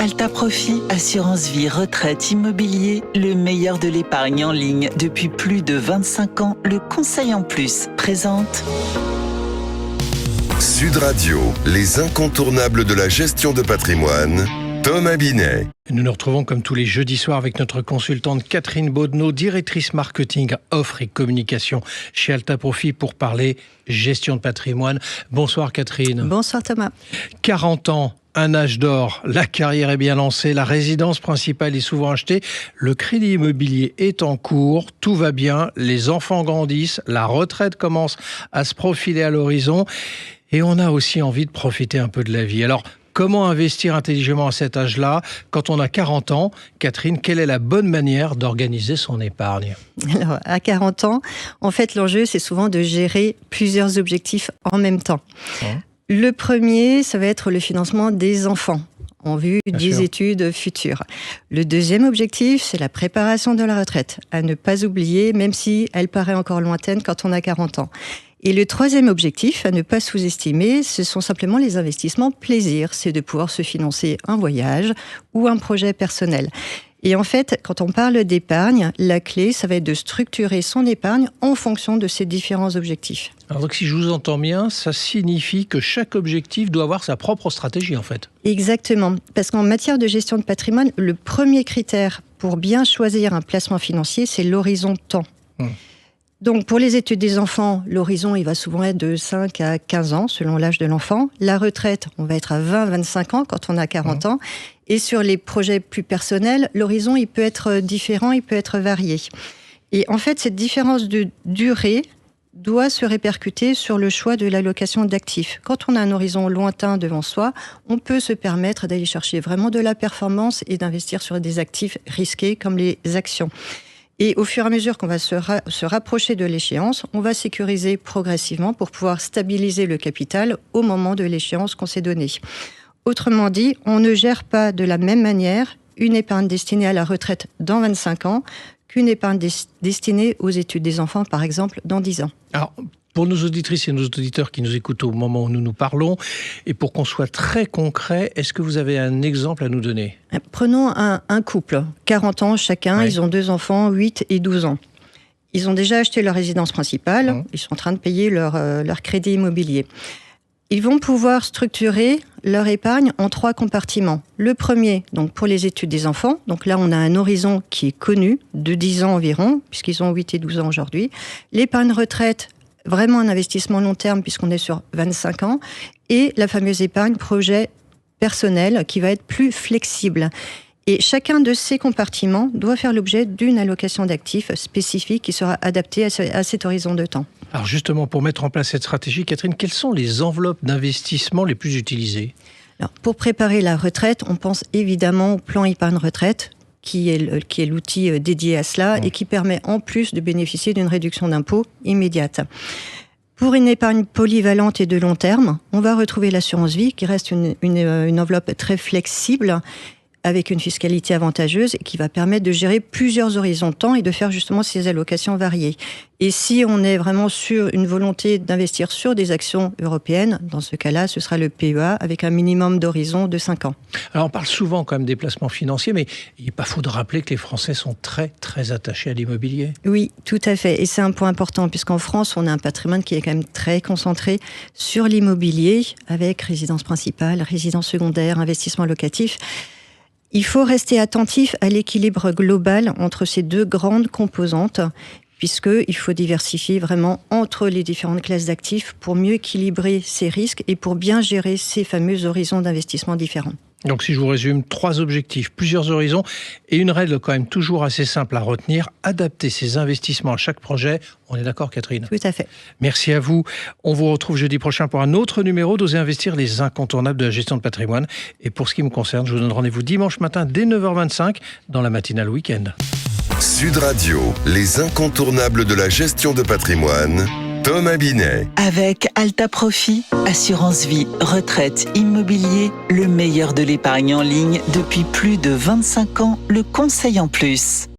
Alta Profit, assurance vie, retraite, immobilier, le meilleur de l'épargne en ligne depuis plus de 25 ans. Le conseil en plus présente Sud Radio, les incontournables de la gestion de patrimoine, Thomas Binet. Nous nous retrouvons comme tous les jeudis soirs avec notre consultante Catherine Baudenot, directrice marketing, offre et communication chez Alta Profit pour parler gestion de patrimoine. Bonsoir Catherine. Bonsoir Thomas. 40 ans, un âge d'or, la carrière est bien lancée, la résidence principale est souvent achetée, le crédit immobilier est en cours, tout va bien, les enfants grandissent, la retraite commence à se profiler à l'horizon et on a aussi envie de profiter un peu de la vie. Alors, comment investir intelligemment à cet âge-là? Quand on a 40 ans, Catherine, quelle est la bonne manière d'organiser son épargne? Alors, à 40 ans, en fait, l'enjeu, c'est souvent de gérer plusieurs objectifs en même temps. Le premier, ça va être le financement des enfants en vue des études futures. Le deuxième objectif, c'est la préparation de la retraite, à ne pas oublier, même si elle paraît encore lointaine quand on a 40 ans. Et le troisième objectif, à ne pas sous-estimer, ce sont simplement les investissements plaisir. C'est de pouvoir se financer un voyage ou un projet personnel. Et en fait, quand on parle d'épargne, la clé, ça va être de structurer son épargne en fonction de ces différents objectifs. Alors donc, si je vous entends bien, ça signifie que chaque objectif doit avoir sa propre stratégie en fait. Exactement. Parce qu'en matière de gestion de patrimoine, le premier critère pour bien choisir un placement financier, c'est l'horizon temps. Donc, pour les études des enfants, l'horizon, il va souvent être de 5 à 15 ans, selon l'âge de l'enfant. La retraite, on va être à 20-25 ans quand on a 40 ans. Et sur les projets plus personnels, l'horizon, il peut être différent, il peut être varié. Et en fait, cette différence de durée doit se répercuter sur le choix de l'allocation d'actifs. Quand on a un horizon lointain devant soi, on peut se permettre d'aller chercher vraiment de la performance et d'investir sur des actifs risqués comme les actions. Et au fur et à mesure qu'on va se rapprocher de l'échéance, on va sécuriser progressivement pour pouvoir stabiliser le capital au moment de l'échéance qu'on s'est donnée. Autrement dit, on ne gère pas de la même manière une épargne destinée à la retraite dans 25 ans qu'une épargne destinée aux études des enfants, par exemple, dans 10 ans. Alors, pour nos auditrices et nos auditeurs qui nous écoutent au moment où nous nous parlons, et pour qu'on soit très concret, est-ce que vous avez un exemple à nous donner? Prenons un couple, 40 ans chacun, Ils ont 2 enfants, 8 et 12 ans. Ils ont déjà acheté leur résidence principale, Ils sont en train de payer leur crédit immobilier. Ils vont pouvoir structurer leur épargne en 3 compartiments. Le premier, donc pour les études des enfants. Donc là, on a un horizon qui est connu, de 10 ans environ, puisqu'ils ont 8 et 12 ans aujourd'hui. L'épargne retraite, vraiment un investissement long terme, puisqu'on est sur 25 ans. Et la fameuse épargne projet personnel, qui va être plus flexible. Et chacun de ces compartiments doit faire l'objet d'une allocation d'actifs spécifique qui sera adaptée à cet horizon de temps. Alors justement, pour mettre en place cette stratégie, Catherine, quelles sont les enveloppes d'investissement les plus utilisées? Alors, pour préparer la retraite, on pense évidemment au plan épargne retraite, qui est l'outil dédié à cela et qui permet en plus de bénéficier d'une réduction d'impôt immédiate. Pour une épargne polyvalente et de long terme, on va retrouver l'assurance vie, qui reste une enveloppe très flexible, avec une fiscalité avantageuse et qui va permettre de gérer plusieurs horizons de temps et de faire justement ces allocations variées. Et si on est vraiment sur une volonté d'investir sur des actions européennes, dans ce cas-là, ce sera le PEA avec un minimum d'horizon de 5 ans. Alors on parle souvent quand même des placements financiers, mais il n'est pas faux de rappeler que les Français sont très très attachés à l'immobilier. Oui, tout à fait. Et c'est un point important, puisqu'en France, on a un patrimoine qui est quand même très concentré sur l'immobilier, avec résidence principale, résidence secondaire, investissement locatif. Il faut rester attentif à l'équilibre global entre ces 2 grandes composantes, puisqu'il faut diversifier vraiment entre les différentes classes d'actifs pour mieux équilibrer ces risques et pour bien gérer ces fameux horizons d'investissement différents. Donc si je vous résume, 3 objectifs, plusieurs horizons et une règle quand même toujours assez simple à retenir, adapter ses investissements à chaque projet. On est d'accord Catherine? Tout à fait. Merci à vous. On vous retrouve jeudi prochain pour un autre numéro d'Oser investir, les incontournables de la gestion de patrimoine. Et pour ce qui me concerne, je vous donne rendez-vous dimanche matin dès 9h25 dans la matinale week-end. Sud Radio, les incontournables de la gestion de patrimoine, Thomas Binet. avec Alta Profit, assurance vie, retraite, immobilier, le meilleur de l'épargne en ligne depuis plus de 25 ans. Le conseil en plus.